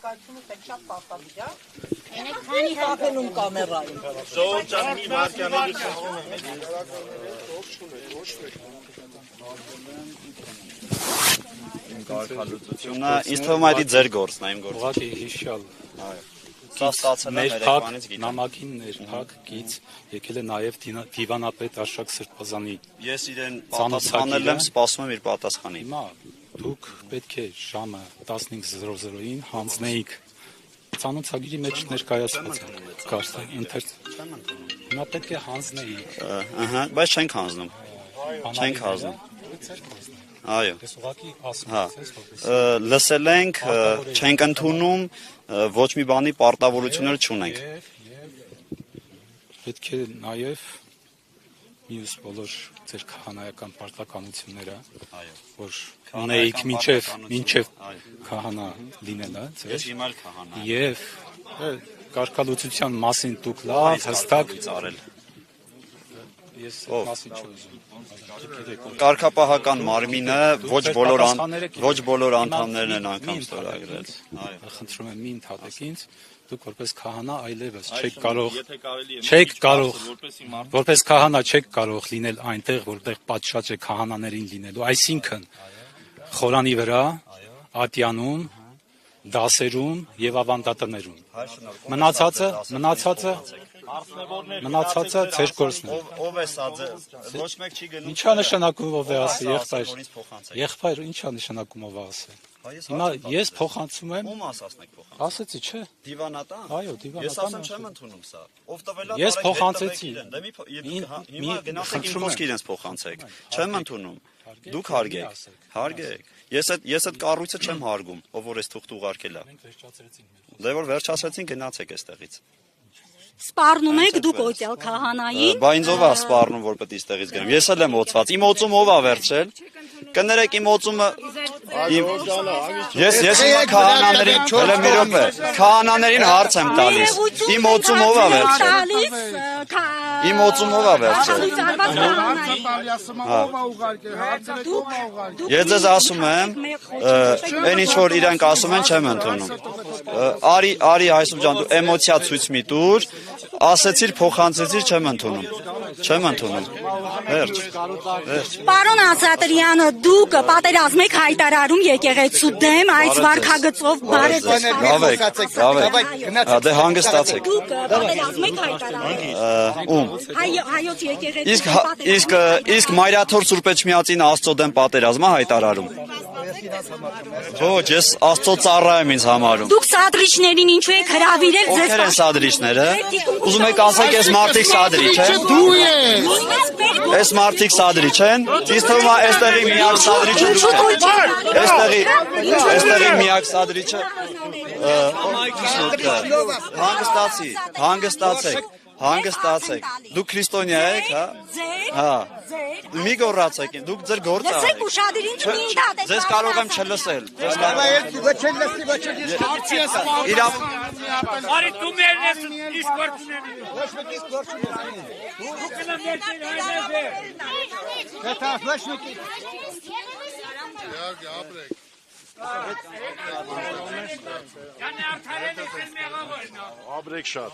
ներկայացումը պետք շատ պարտադիր է։ Քանի հապենում կամերային։ Ժողովուրդ ջան, մի վարքյաների կարգալուծությունը ինձ թվում է դա ձեր գործն է, իմ գործը։ Ուղղակի հիշյալ։ Այո։ Սա ստացել եմ ներքանից գիտեմ։ Նամակին ներքակ գից եկել է նաև դիվանապետ Արշակ Սրբազանի։ Ես իրեն պատասխանել եմ, սպասում եմ իր պատասխանի։ Հիմա դուք պետք է ժամը 15:00-ին հանձնեիք ցանոցագիրի մեջ ներկայացված է կարծեմ ընթերց։ Հիմա պետք է հանձնեիք։ Ահա, բայց չենք հանձնում։ Չենք հանձնում։ Այո։ Ես ուղղակի ասում եմ, լսել ենք, չենք ընդունում, ոչ մի բանի պարտավորություններ չունենք։ Պետք է նաև մյուս բոլոր ձեր քահանայական պարտականությունները, որ ունեիք մինչև քահանա լինելը, Ես հիմա էլ քահանա եմ։ Եվ կարգալուծության մասին դուք լավ հստակ արել։ Ես մասին չուզում։ Կարգապահական մարմինը ոչ բոլոր անդամներն են անգամ ստորագրել։ Այո։ Խնդրում եմ մի ընդհատեք ինձ, դուք որպես քահանա այլևս որպես քահանա չեք կարող լինել այնտեղ, որտեղ պատշաճ է քահանաներին լինելու, այսինքն խորանի վրա, ատյանում, դասերում եւ ավանդատներում։ Մնացածը ձեր գործն է։ Ով է սա ոչ մեկ չի գնում։ Ինչա նշանակում ով է ասել, եղբայր, ինչա նշանակում ով է ասել։ Հիմա ես փոխանցում եմ։ Ում ասացնեք փոխանցում։ Ասեցի, չէ։ Դիվանատան։ Այո, դիվանատան։ Ես ասեմ չեմ ընդունում սա։ Ով տվել է։ Ես փոխանցեցի։ Հիմա գնացեք իմ խոսքը իրենց փոխանցեք։ Չեմ ընդունում։ Դուք հարգեք։ Ես այդ կառույցը չեմ հարգում, ով որ էս թուղթ ուղարկել է։ Դե որ վերջացրեցին գնացեք այստեղից։ Սպառնում եք դուք օծյալ քահանային։ Բա ինձ ով է սպառնում, որ պետք է այստեղից գնամ։ Ես էլ եմ օծված։ Իմ օծումը ով է վերցրել։ Կներեք իմ օծումը Ես հիմա քահանաներին, հələ մի րոպե, քահանաներին հարց եմ տալիս։ Իմ օծումը ով է վերցրել։ Իմ օծումը ով է վերցրել։ Ես ձեզ ասում եմ, այն ինչ որ իրանք ասում են, չեմ ընդունում։ Արի Հայսուփ ջան, դու էմոցիա ցույց մի տուր, ասեցիր, փոխանցեցիր, չեմ ընդունում։ Չեմ ընդունում։ Վերջ։ Պարոն Ասատրյանը, դուք պատերազմ եք հայտարարում եկեղեցու դեմ այս վարքագծով բարեզգացեք։ Դե հանգստացեք։ Դուք պատերազմ եք հայտարարում։ Ում։ Հայոց եկեղեցու Իսկ Մայրաթոր Սուրբ Էջմիածին Աստծո դեմ պատերազմը հայտարարում։ Ոչ, ես Աստծո ծառա եմ ինձ համարում։ Դուք սադրիչներին ինչու եք հրավիրել ձեզ։ Ովքեր են սադրիչները։ Ուզում եք ասեք, ես մարդիկ սադրիչ եմ։ Դու ես։ Այս մարդիկ սադրիչ են։ Իսկ թվում է այստեղի միակ սադրիչը դուք եք։ Այստեղի միակ սադրիչը հանգստացեք։ Դուք քրիստոնյա եք, հա։ Հա։ Մի գոռացեք, դուք ձեր գործը արեք։ Լսեք ուշադիր ինչ մի դատեք։ Ձեզ կարող եմ չլսել։ Արի դու մերն ես իսկ գործունեի։ Ապրեք շատ։